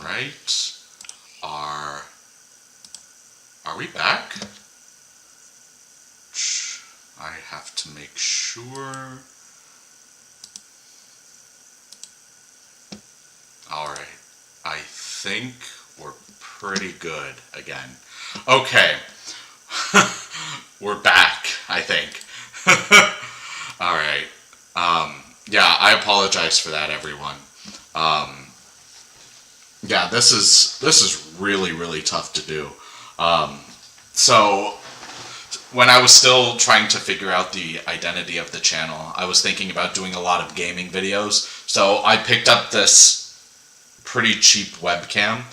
right. Are we back? I have to make sure. Alright. I think we're pretty good again. Okay. We're back, I think. Alright. Yeah, I apologize for that, everyone. Yeah, this is really, really tough to do. So, when I was still trying to figure out the identity of the channel, I was thinking about doing a lot of gaming videos. So I picked up this pretty cheap webcam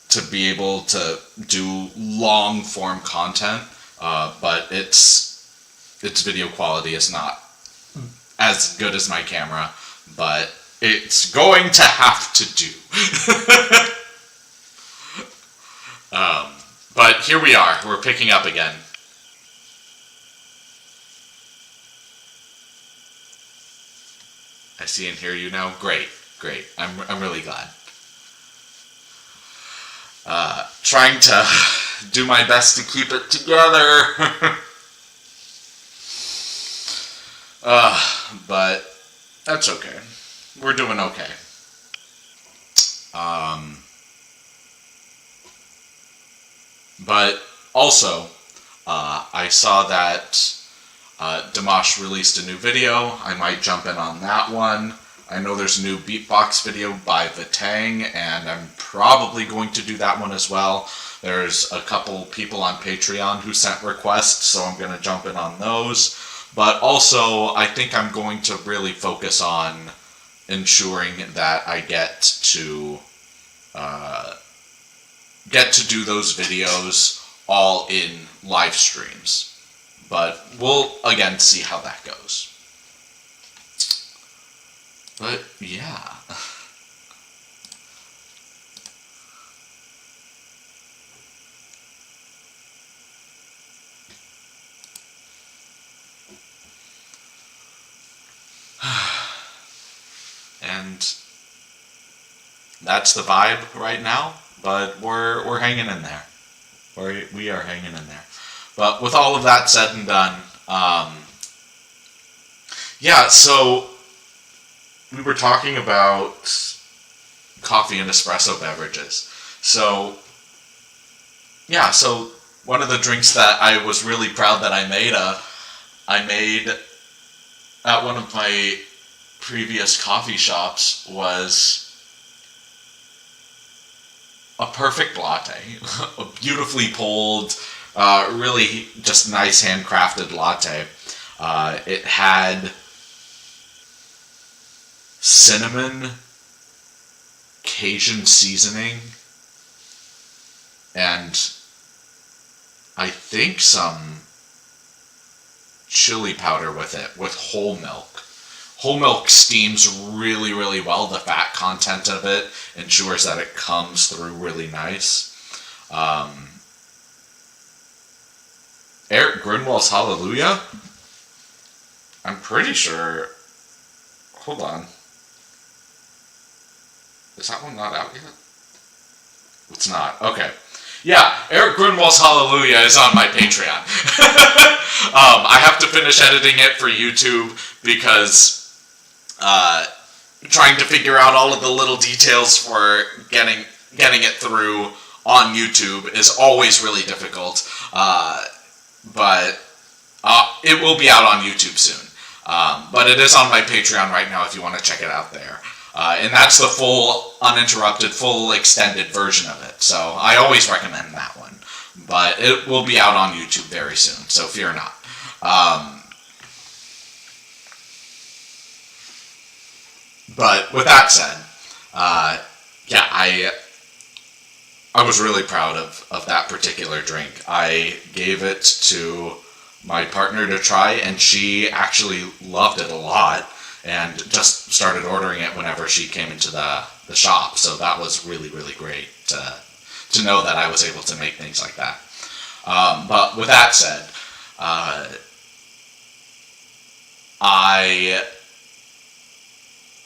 to be able to do long form content, but its video quality is not as good as my camera, but it's going to have to do. But here we are. We're picking up again. I see and hear you now. Great, great. I'm really glad. Trying to do my best to keep it together. But that's okay. We're doing okay. But also, I saw that Dimash released a new video. I might jump in on that one. I know there's a new beatbox video by Vatang, and I'm probably going to do that one as well. There's a couple people on Patreon who sent requests, so I'm going to jump in on those. But also, I think I'm going to really focus on ensuring that I get to do those videos all in live streams. But we'll, again, see how that goes. But, yeah. And that's the vibe right now, but we're hanging in there. We are hanging in there. But with all of that said and done, yeah, so we were talking about coffee and espresso beverages. So, yeah, so one of the drinks that I was really proud that I made at one of my previous coffee shops was a perfect latte. A beautifully pulled, really just nice handcrafted latte. It had cinnamon, Cajun seasoning, and I think some chili powder with it, with whole milk. Whole milk steams really, really well. The fat content of it ensures that it comes through really nice. Eric Grinwell's Hallelujah? I'm pretty sure... Hold on. Is that one not out yet? It's not. Okay. Yeah, Eric Grinwell's Hallelujah is on my Patreon. I have to finish editing it for YouTube because trying to figure out all of the little details for getting it through on YouTube is always really difficult. But it will be out on YouTube soon. But it is on my Patreon right now if you want to check it out there. And that's the full, uninterrupted, full extended version of it. So I always recommend that one. But it will be out on YouTube very soon, so fear not. But with that said, yeah, I was really proud of that particular drink. I gave it to my partner to try, and she actually loved it a lot and just started ordering it whenever she came into the shop. So that was really, really great to know that I was able to make things like that. But with that said, I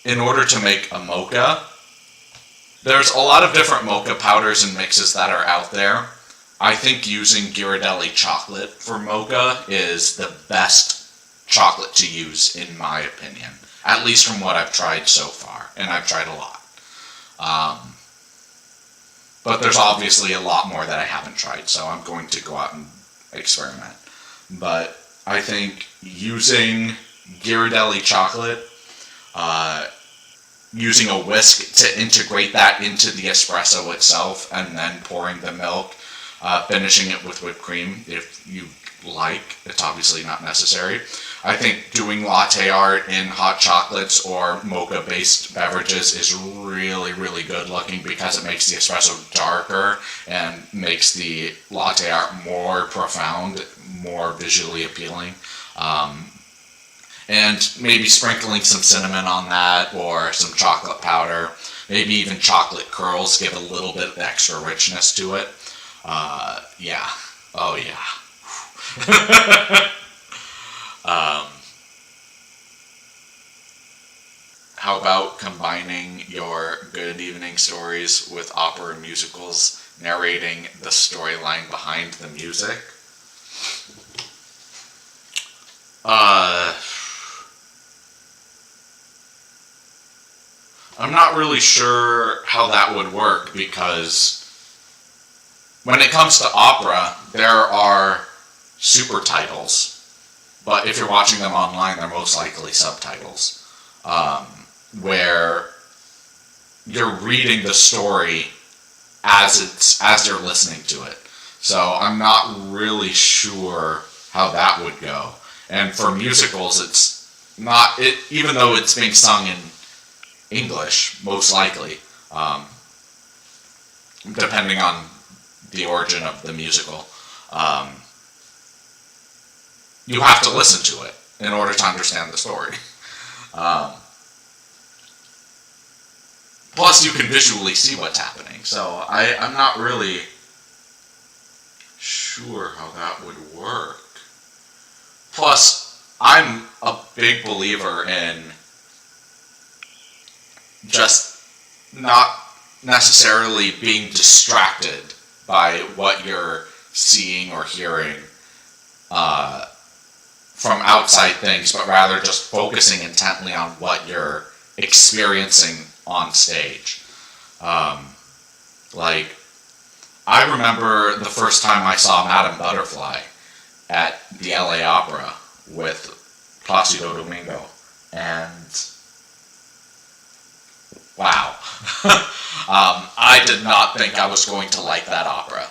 in order to make a mocha, there's a lot of different mocha powders and mixes that are out there. I think using Ghirardelli chocolate for mocha is the best chocolate to use, in my opinion. At least from what I've tried so far, and I've tried a lot. But there's obviously a lot more that I haven't tried, so I'm going to go out and experiment. But I think using Ghirardelli chocolate, using a whisk to integrate that into the espresso itself, and then pouring the milk, finishing it with whipped cream if you like. It's obviously not necessary. I think doing latte art in hot chocolates or mocha-based beverages is really, really good looking because it makes the espresso darker and makes the latte art more profound, more visually appealing. And maybe sprinkling some cinnamon on that or some chocolate powder, maybe even chocolate curls give a little bit of extra richness to it. Yeah. Oh, yeah. How about combining your Good Evening stories with opera musicals, narrating the storyline behind the music? I'm not really sure how that would work because when it comes to opera, there are super titles, but if you're watching them online, they're most likely subtitles, where you're reading the story as you're listening to it. So I'm not really sure how that would go. And for musicals, it's not it, even though it's being sung in English, most likely, depending on the origin of the musical. You have to listen to it in order to understand the story. Plus, you can visually see what's happening, so I'm not really sure how that would work. Plus, I'm a big believer in just not necessarily being distracted by what you're seeing or hearing from outside things, but rather just focusing intently on what you're experiencing on stage. Like, I remember the first time I saw Madame Butterfly at the LA Opera with Placido Domingo, and wow. I did not think I was going to like that opera.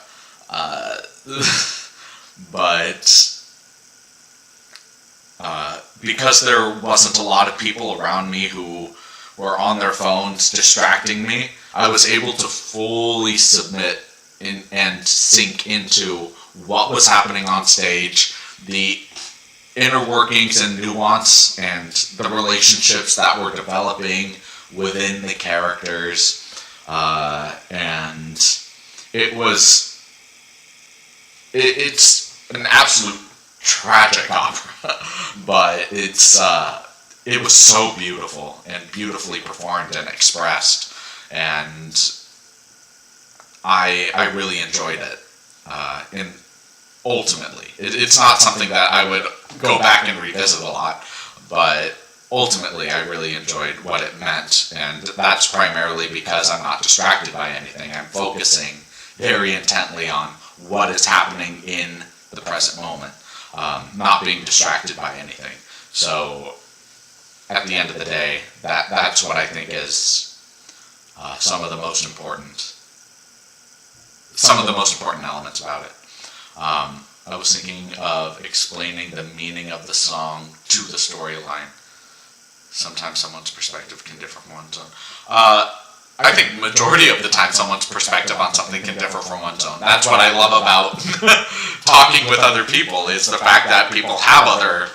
But because there wasn't a lot of people around me who were on their phones distracting me, I was able to fully submit and sink into what was happening on stage, the inner workings and nuance, and the relationships that were developing within the characters, and it's an absolute tragic opera, but it was so beautiful and beautifully performed and expressed, and I really enjoyed it. And ultimately, it's not something that I would go back and revisit a lot, but ultimately I really enjoyed what it meant, and that's primarily because I'm not distracted by anything. I'm focusing very intently on what is happening in the present moment, not being distracted by anything. So at the end of the day, that's what I think is some of the most important elements about it. I was thinking of explaining the meaning of the song to the storyline. Sometimes someone's perspective can differ from one's own. I think majority of the time someone's perspective on something can differ from one's own. That's what I love about talking with other people, is the fact that people have other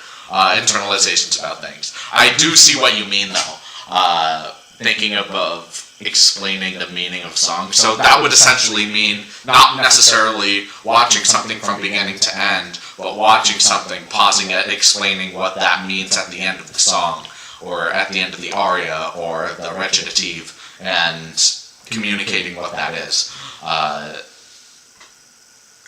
internalizations about things. I do see what you mean, though, thinking of explaining the meaning of songs. So that would essentially mean not necessarily watching something from beginning to end, but watching something, pausing it, explaining what that means at the end of the song. or at the end of the aria, or the recitative, and communicating what that is.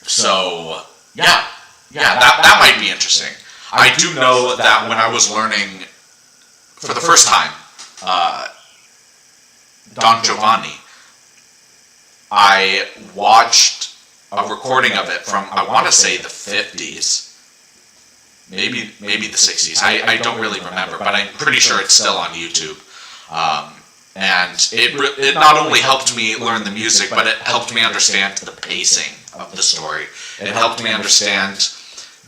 So, yeah, that might be interesting. I do know that when I was learning for the first time Don Giovanni, I watched a recording of it from, I want to say, the 50s. Maybe the 60s. I don't really remember, but I'm pretty sure it's still on YouTube. And it not only helped me learn the music, but it helped me understand the pacing of the story. It helped me understand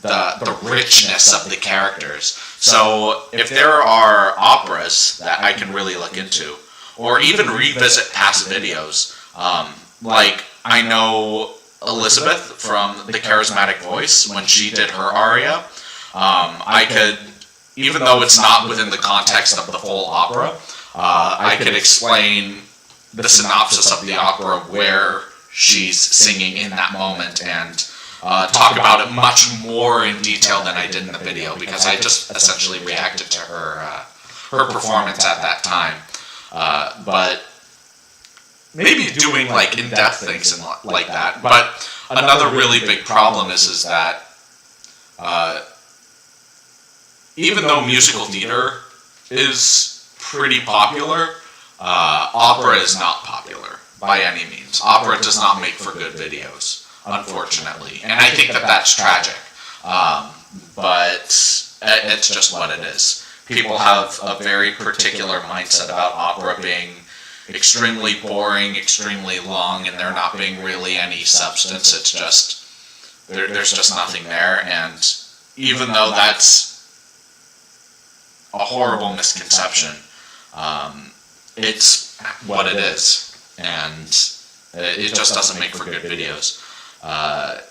the richness of the characters. So if there are operas that I can really look into, or even revisit past videos, like I know Elizabeth from The Charismatic Voice, when she did her aria, I could, even though it's not within the context of the full opera, I could explain the synopsis of the opera where she's singing in that moment and talk about it much more in detail than I did in the video, because I just essentially reacted to her performance at that time. But maybe doing like in-depth things and like that. But another really big problem is that even though musical theater is pretty popular, opera is not popular by any means. Opera does not make for good videos, unfortunately, and I think that that's tragic. But it's just what it is. People have a very particular mindset about opera being extremely boring, extremely long, and there not being really any substance. It's just, there's just nothing there, and even though that's a horrible misconception, it's what it is, and it just doesn't make for good videos.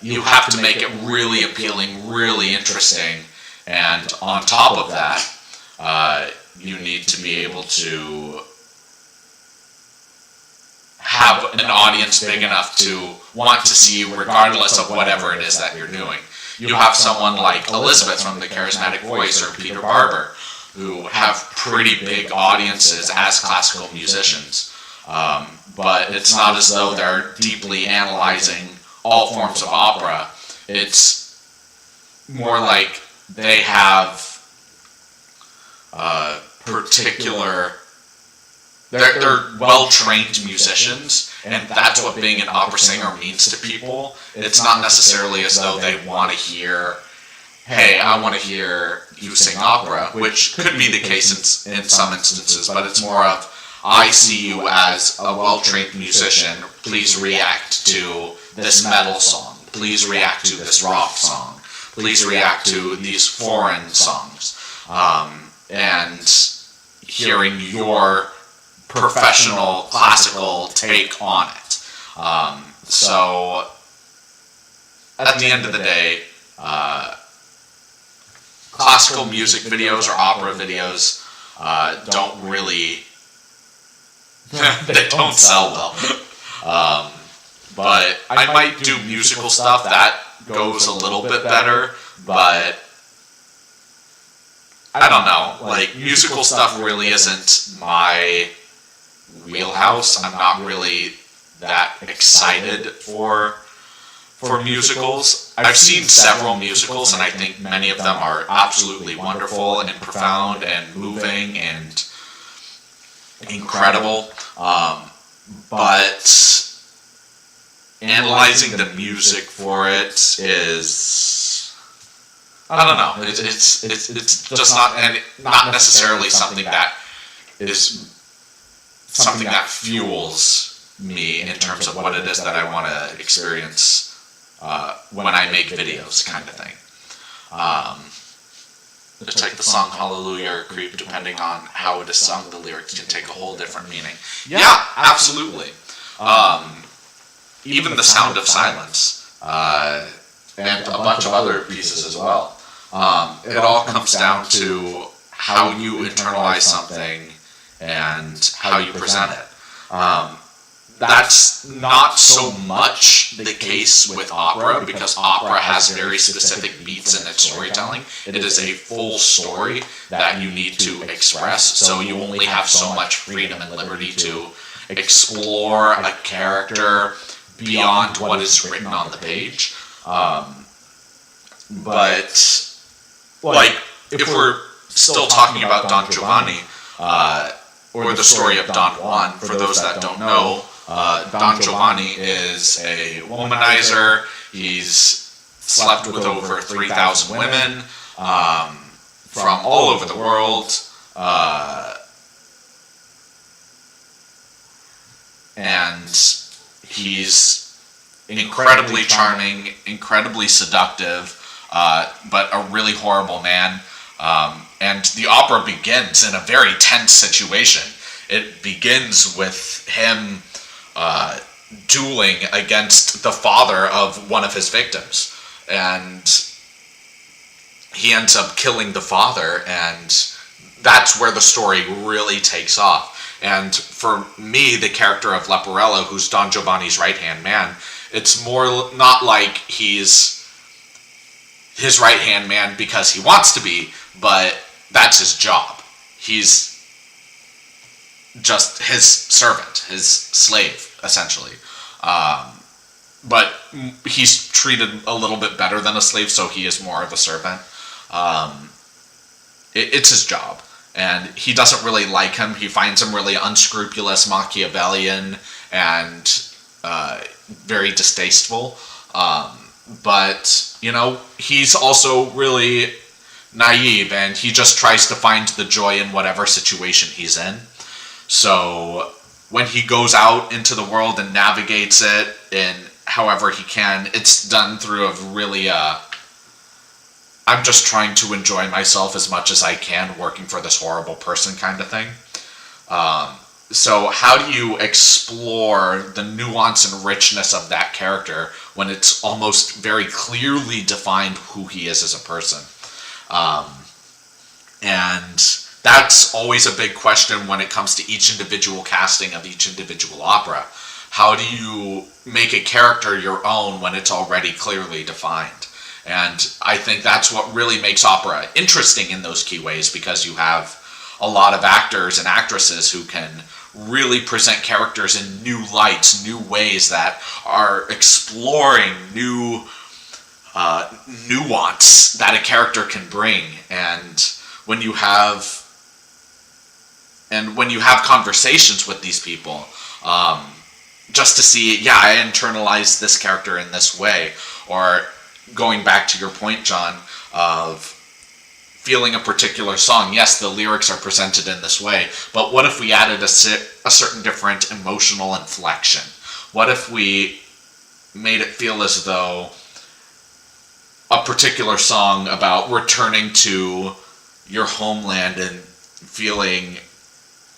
You have to make it really appealing, really interesting, and on top of that, you need to be able to have an audience big enough to want to see you regardless of whatever it is that you're doing. You have someone like Elizabeth from The Charismatic Voice or Peter Barber, who have pretty big audiences as classical musicians. But it's not as though they're deeply analyzing all forms of opera. It's more like they have particular, they're well-trained musicians, and that's what being an opera singer means to people. It's not necessarily as though they want to hear, hey, I want to hear you sing opera, which could be the case in some instances, but it's more of, I see you as a well-trained musician, please react to this metal song, please react to this rock song, please react to these foreign songs, and hearing your professional classical take on it. So, at the end of the day, classical music videos or opera videos don't really, they don't sell well. But I might do musical stuff that goes a little bit better, but I don't know, like, musical stuff really isn't my wheelhouse. I'm not really that excited for musicals. I've seen several musicals, and I think many of them are absolutely wonderful and profound and moving and incredible. But analyzing the music for it is, I don't know. It's just not necessarily something that is something that fuels me in terms of what it is that I want to experience when I make videos, kind of thing. Just like the song Hallelujah or Creep, depending on how it is sung, the lyrics can take a whole different meaning. Yeah, absolutely. Even The Sound of Silence, and a bunch of other pieces as well. It all comes down to how you internalize something and how you present it. that's not so much the case with opera, because opera has very specific beats in its storytelling. It is a full story that you need to express, so you only have so much freedom and liberty to explore a character beyond what is written on the page. But, like, if we're still talking about Don Giovanni, or the story of Don Juan, for those that don't know, Don Giovanni is a womanizer. He's slept with over 3,000 women from all over the world. And he's incredibly charming, incredibly seductive, but a really horrible man. And the opera begins in a very tense situation. It begins with him dueling against the father of one of his victims. And he ends up killing the father, and that's where the story really takes off. And for me, the character of Leporello, who's Don Giovanni's right-hand man, it's more not like he's his right-hand man because he wants to be, but that's his job. He's just his servant, his slave, essentially. But he's treated a little bit better than a slave, so he is more of a servant. It's his job. And he doesn't really like him. He finds him really unscrupulous, Machiavellian, and very distasteful. But, you know, he's also really naive, and he just tries to find the joy in whatever situation he's in. So when he goes out into the world and navigates it in however he can, it's done through a really I'm just trying to enjoy myself as much as I can working for this horrible person kind of thing. So how do you explore the nuance and richness of that character when it's almost very clearly defined who he is as a person? And that's always a big question when it comes to each individual casting of each individual opera. How do you make a character your own when it's already clearly defined? And I think that's what really makes opera interesting in those key ways, because you have a lot of actors and actresses who can really present characters in new lights, new ways that are exploring new nuance that a character can bring. And when you have conversations with these people, just to see, yeah, I internalized this character in this way, or going back to your point, John, of feeling a particular song. Yes, the lyrics are presented in this way, but what if we added a certain different emotional inflection? What if we made it feel as though a particular song about returning to your homeland and feeling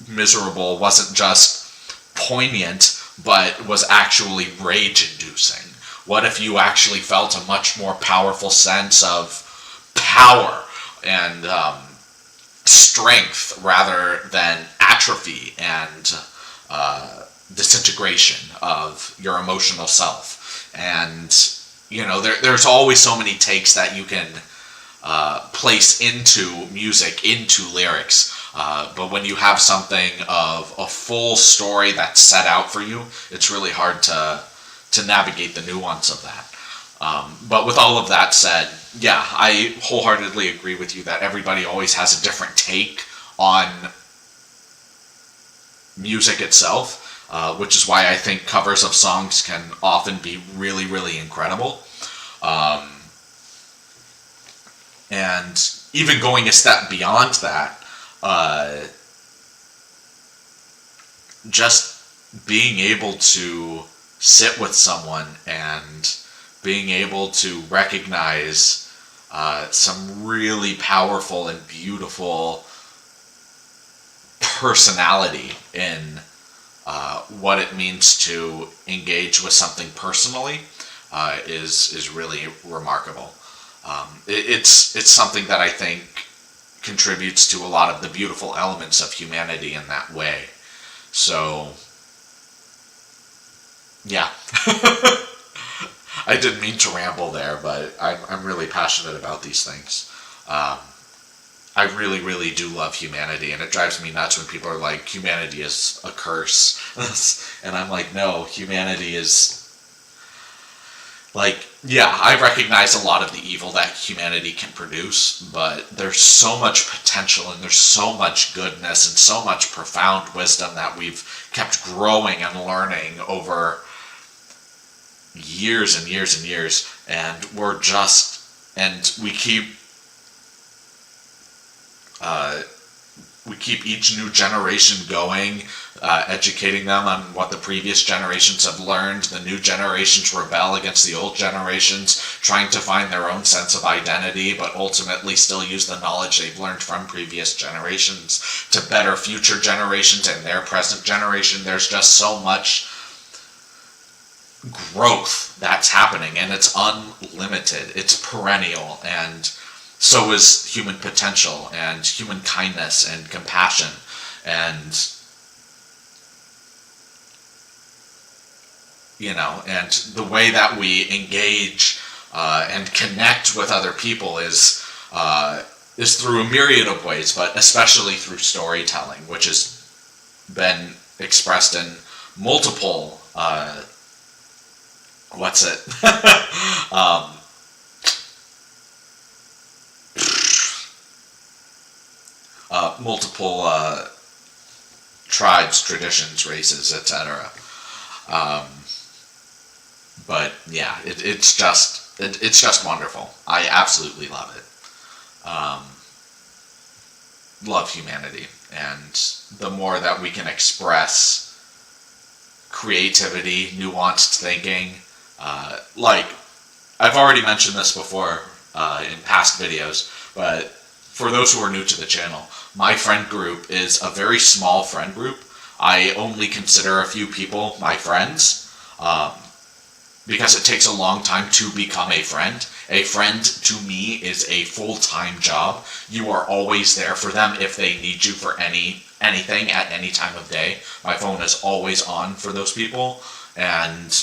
miserable wasn't just poignant, but was actually rage-inducing? What if you actually felt a much more powerful sense of power and strength rather than atrophy and disintegration of your emotional self? And, you know, there's always so many takes that you can place into music, into lyrics. But when you have something of a full story that's set out for you, it's really hard to navigate the nuance of that. But with all of that said, yeah, I wholeheartedly agree with you that everybody always has a different take on music itself, which is why I think covers of songs can often be really, really incredible. And even going a step beyond that, just being able to sit with someone and being able to recognize some really powerful and beautiful personality in what it means to engage with something personally is really remarkable. It's something that I think contributes to a lot of the beautiful elements of humanity in that way. So Yeah. I didn't mean to ramble there, but I'm really passionate about these things. I really, really do love humanity, and it drives me nuts when people are like, humanity is a curse. And I'm like, no, humanity is, like, yeah, I recognize a lot of the evil that humanity can produce, but there's so much potential and there's so much goodness and so much profound wisdom that we've kept growing and learning over years and years and years, and we keep each new generation going, educating them on what the previous generations have learned. The new generations rebel against the old generations, trying to find their own sense of identity, but ultimately still use the knowledge they've learned from previous generations to better future generations and their present generation. There's just so much growth that's happening, and it's unlimited. It's perennial, and so is human potential and human kindness and compassion, and and the way that we engage and connect with other people is through a myriad of ways, but especially through storytelling, which has been expressed in multiple multiple tribes, traditions, races, etc. But yeah, it's just wonderful. I absolutely love it. Love humanity, and the more that we can express creativity, nuanced thinking, like I've already mentioned this before in past videos, but for those who are new to the channel, my friend group is a very small friend group. I only consider a few people my friends, because it takes a long time to become a friend. A friend, to me, is a full-time job. You are always there for them if they need you for anything at any time of day. My phone is always on for those people, and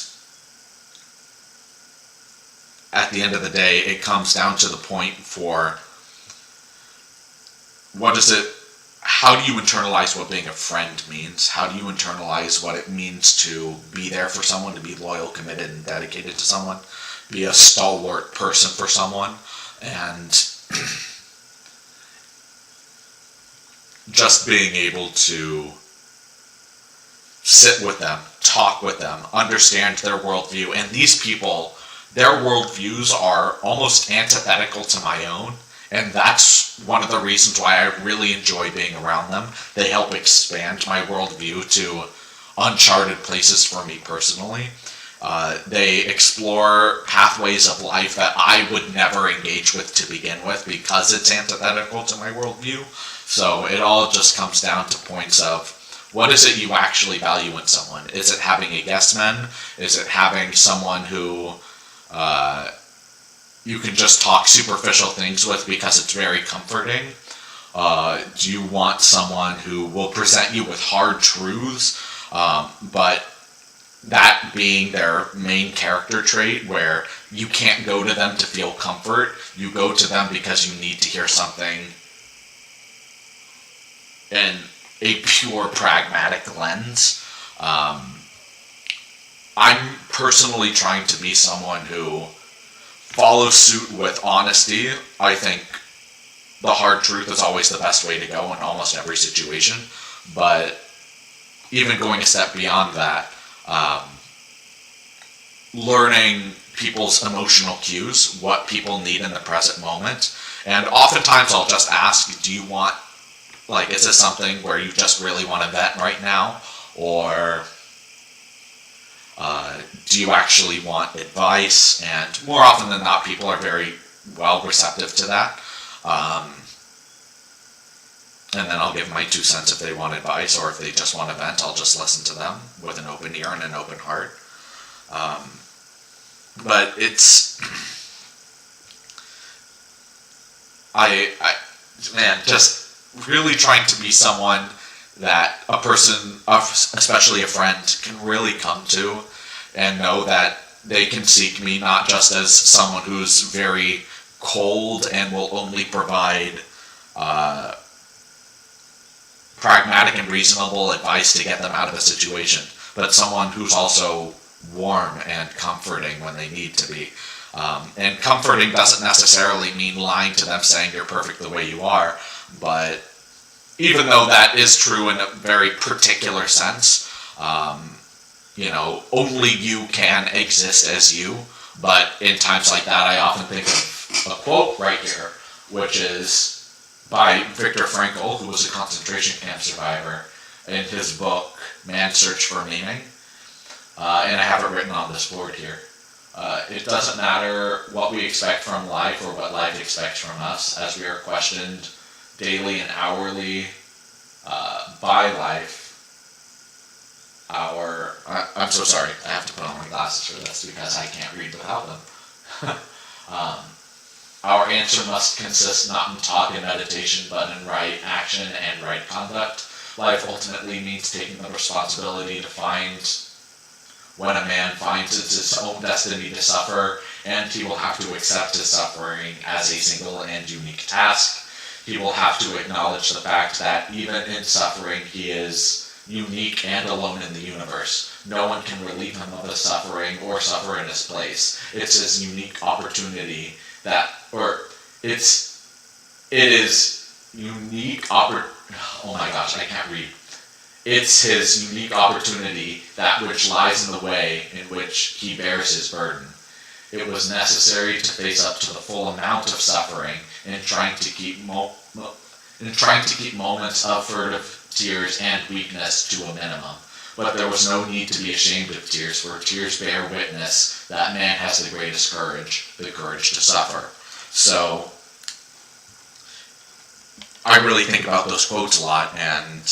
at the end of the day, it comes down to the point for how do you internalize what being a friend means? How do you internalize what it means to be there for someone, to be loyal, committed, and dedicated to someone, be a stalwart person for someone, and just being able to sit with them, talk with them, understand their worldview. And these people, their worldviews are almost antithetical to my own. And that's one of the reasons why I really enjoy being around them. They help expand my worldview to uncharted places for me personally. They explore pathways of life that I would never engage with to begin with because it's antithetical to my worldview. So it all just comes down to points of, what is it you actually value in someone? Is it having a yes man? Is it having someone who you can just talk superficial things with because it's very comforting? Do you want someone who will present you with hard truths, but that being their main character trait, where you can't go to them to feel comfort, you go to them because you need to hear something in a pure pragmatic lens? I'm personally trying to be someone who follows suit with honesty. I think the hard truth is always the best way to go in almost every situation, but even going a step beyond that, learning people's emotional cues, what people need in the present moment. And oftentimes I'll just ask, do you want, like, is this something where you just really want to vent right now? Or do you actually want advice? And more often than not, people are very well receptive to that. And then I'll give my 2 cents if they want advice, or if they just want to vent, I'll just listen to them with an open ear and an open heart. But it's, just really trying to be someone that a person, especially a friend, can really come to, and know that they can seek me not just as someone who's very cold and will only provide pragmatic and reasonable advice to get them out of a situation, but someone who's also warm and comforting when they need to be. And comforting doesn't necessarily mean lying to them saying you're perfect the way you are, but even though that is true in a very particular sense, only you can exist as you. But in times like that, I often think of a quote right here, which is by Viktor Frankl, who was a concentration camp survivor, in his book, Man's Search for Meaning. And I have it written on this board here. It doesn't matter what we expect from life or what life expects from us, as we are questioned daily and hourly by life. I'm so sorry, I have to put on my glasses for this because I can't read without them. Our answer must consist not in talk and meditation, but in right action and right conduct. Life ultimately means taking the responsibility to find when a man finds it's his own destiny to suffer, and he will have to accept his suffering as a single and unique task. He will have to acknowledge the fact that even in suffering, he is unique and alone in the universe. No one can relieve him of his suffering or suffer in his place. It's his unique opportunity It's his unique opportunity, that which lies in the way in which he bears his burden. It was necessary to face up to the full amount of suffering in trying to keep moments of furtive tears and weakness to a minimum. But there was no need to be ashamed of tears, for tears bear witness that man has the greatest courage, the courage to suffer. So, I really think about those quotes a lot, and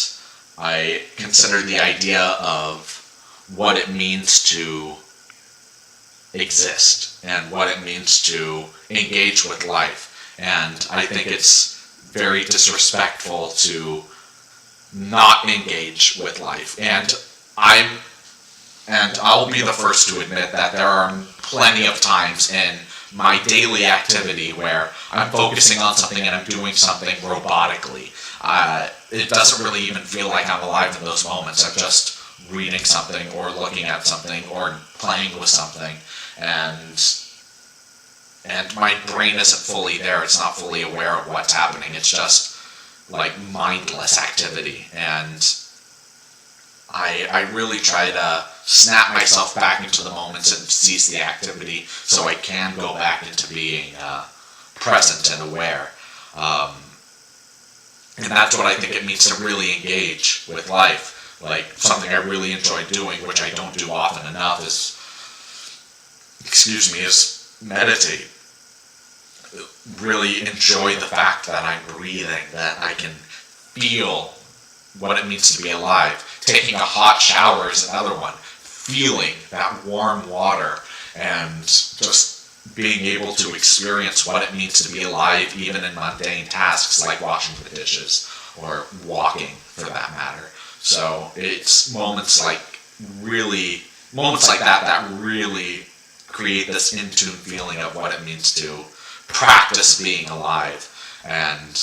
I consider the idea of what it means to exist and what it means to engage with life. And I think it's very disrespectful to not engage with life. And I'll be the first to admit that there are plenty of times in my daily activity where I'm focusing on something and I'm doing something robotically. It doesn't really even feel like I'm alive in those moments. I'm just reading something or looking at something or playing with something, and my brain isn't fully there. It's not fully aware of what's happening. It's just like mindless activity, and I really try to snap myself back into the moments and cease the activity so I can go back into being present and aware. And that's what I think it means to really engage with life. Like, something I really enjoy doing, which I don't do often enough, is meditate. Really enjoy the fact that I'm breathing, that I can feel what it means to be alive. Taking a hot shower is another one. Feeling that warm water and just being able to experience what it means to be alive even in mundane tasks like washing the dishes or walking for that matter. So it's moments like that that really create this in-tune feeling of what it means to practice being alive. And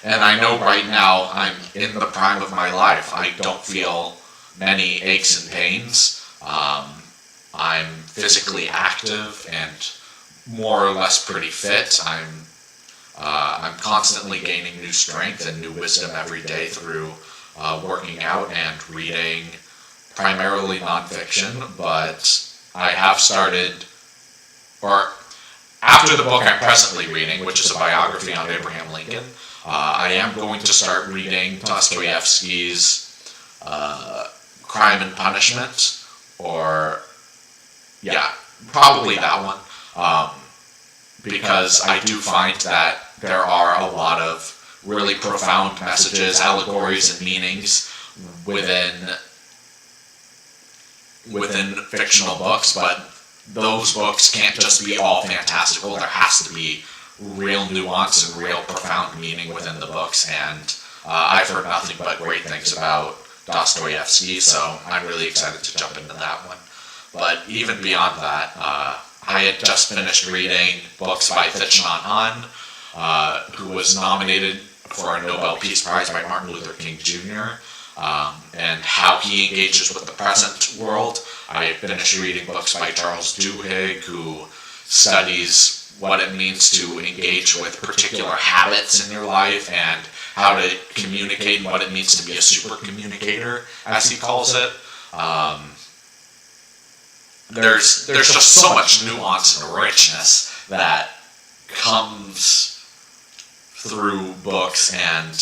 I know right now I'm in the prime of my life. I don't feel many aches and pains. I'm physically active and more or less pretty fit. I'm constantly gaining new strength and new wisdom every day through working out and reading primarily nonfiction, but I have started, or after the book I'm presently reading, which is a biography on Abraham Lincoln, I am going to start reading Dostoevsky's Crime and Punishment, probably that one, because I do find that there are a lot of really profound messages, allegories, and meanings within fictional books, but those books can't just be all fantastical. There has to be real nuance and real profound meaning within the books, and I've heard nothing but great things about Dostoevsky, so I'm really excited to jump into that one. But even beyond that, I had just finished reading books by Thich Nhat Hanh, who was nominated for a Nobel Peace Prize by Martin Luther King Jr., and how he engages with the present world. I finished reading books by Charles Duhigg, who studies what it means to engage with particular habits in your life and how to communicate and what it means to be a super communicator, as he calls it. There's just so much nuance and richness that comes through books, and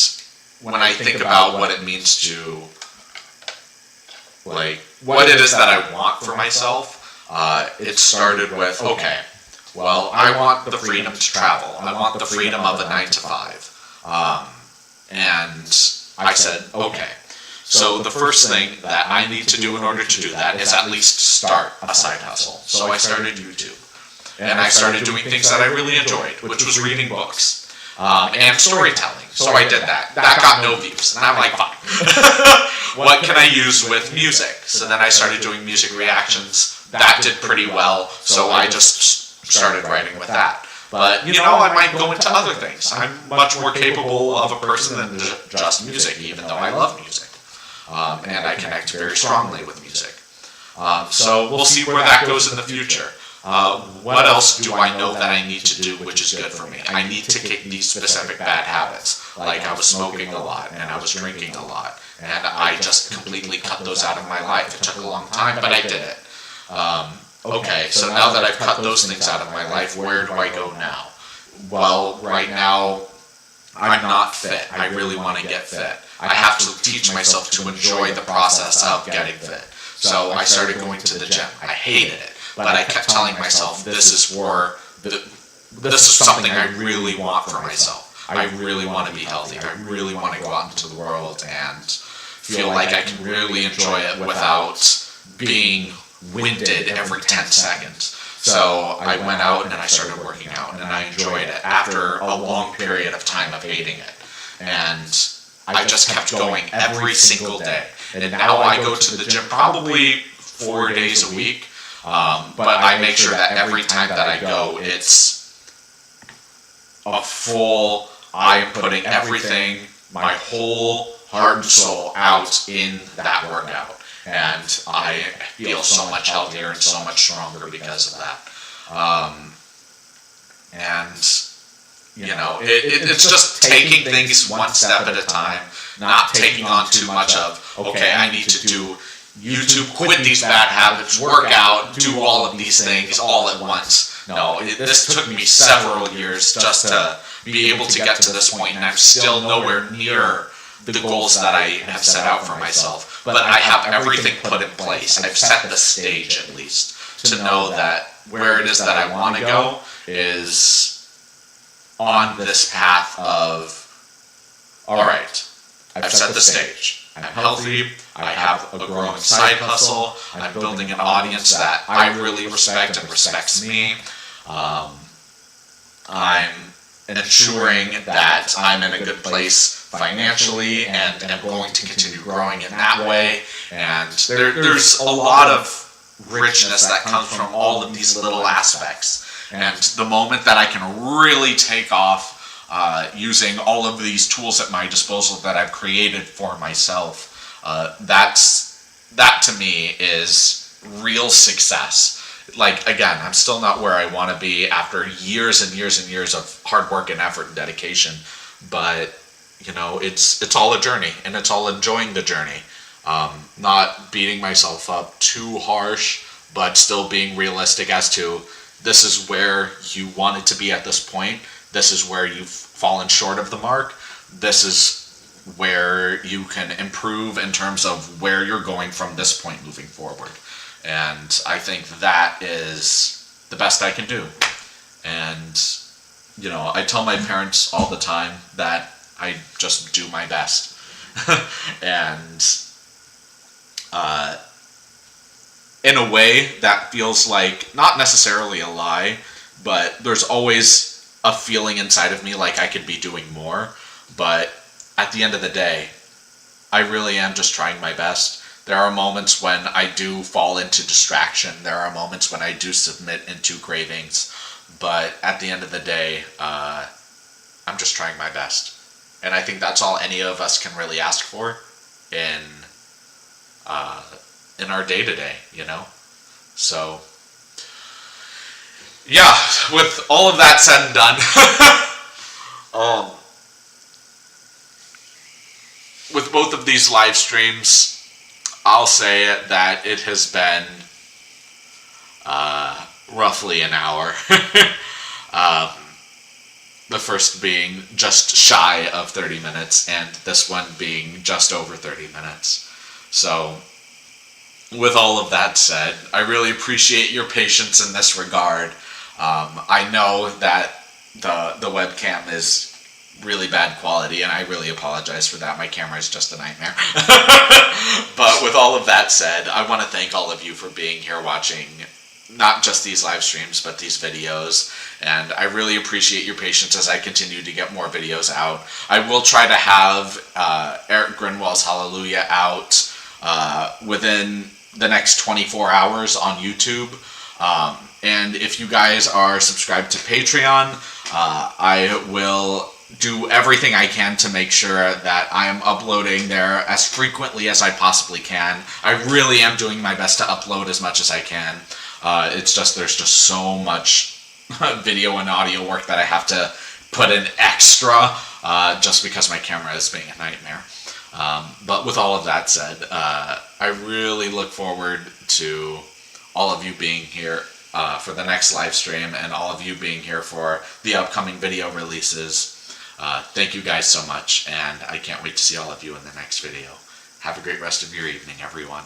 when I think about what it means to, like, what it is that I want for myself, it started with, okay, well, I want the freedom to travel. I want the freedom of a 9-to-5. And I said, okay. So the first thing that I need to do in order to do that is at least start a side hustle. So I started YouTube. And I started doing things that I really enjoyed, which was reading books and storytelling. So I did that. That got no views. And I'm like, fine. What can I use with music? So then I started doing music reactions. That did pretty well. So I just started writing with that. But, you know, I might go into other things. I'm much more capable of a person than just music, even though I love music. And I connect very strongly with music. So we'll see where that goes in the future. What else do I know that I need to do which is good for me? I need to kick these specific bad habits. Like I was smoking a lot and I was drinking a lot. And I just completely cut those out of my life. It took a long time, but I did it. Okay, so now that I've cut those things out of my life, where do I go now? Well, right now, I'm not fit. I really want to get fit. I have to teach myself to enjoy the process of getting fit. So I started going to the gym. I hated it, but I kept telling myself, this is something I really want for myself. I really want to be healthy. I really want to go out into the world and feel like I can really enjoy it without being winded every 10 seconds. So I went out and I started working out, and I enjoyed it after a long period of time of hating it. And I just kept going every single day. And now I go to the gym probably 4 days a week, but I make sure that every time that I go, it's a full, I am putting everything, my whole heart and soul out in that workout. And I feel so much healthier and so much stronger because of that. You know, it's just taking things one step at a time, not taking on too much of, okay, I need to do YouTube, quit these bad habits, work out, do all of these things all at once. No, this took me several years just to be able to get to this point, and I'm still nowhere near the goals that I have set out for myself. But I have everything put in place. I've set the stage, at least, to know that where it is that I want to go is on this path of, all right, I've set the stage. I'm healthy. I have a growing side hustle. I'm building an audience that I really respect and respects me. I'm ensuring that I'm in a good place financially and am going to continue growing in that way. And there's a lot of richness that comes from all of these little aspects. And the moment that I can really take off using all of these tools at my disposal that I've created for myself, that to me is real success. Like, again, I'm still not where I want to be after years and years and years of hard work and effort and dedication, but you know, it's all a journey, and it's all enjoying the journey. Not beating myself up too harsh, but still being realistic as to, this is where you wanted to be at this point. This is where you've fallen short of the mark. This is where you can improve in terms of where you're going from this point moving forward. And I think that is the best I can do. And, you know, I tell my parents all the time that I just do my best. And in a way, that feels like not necessarily a lie, but there's always a feeling inside of me like I could be doing more. But at the end of the day, I really am just trying my best. There are moments when I do fall into distraction. There are moments when I do submit into cravings. But at the end of the day, I'm just trying my best. And I think that's all any of us can really ask for in our day-to-day, you know? So, yeah, with all of that said and done, with both of these live streams, I'll say that it has been roughly an hour. The first being just shy of 30 minutes, and this one being just over 30 minutes. So, with all of that said, I really appreciate your patience in this regard. I know that the webcam is really bad quality, and I really apologize for that. My camera is just a nightmare. But with all of that said, I want to thank all of you for being here watching not just these live streams, but these videos. And I really appreciate your patience as I continue to get more videos out. I will try to have Eric Grinwall's Hallelujah out within the next 24 hours on YouTube. And if you guys are subscribed to Patreon, I will do everything I can to make sure that I am uploading there as frequently as I possibly can. I really am doing my best to upload as much as I can. It's just, there's just so much video and audio work that I have to put in extra, just because my camera is being a nightmare. But with all of that said, I really look forward to all of you being here for the next live stream, and all of you being here for the upcoming video releases. Thank you guys so much, and I can't wait to see all of you in the next video. Have a great rest of your evening, everyone.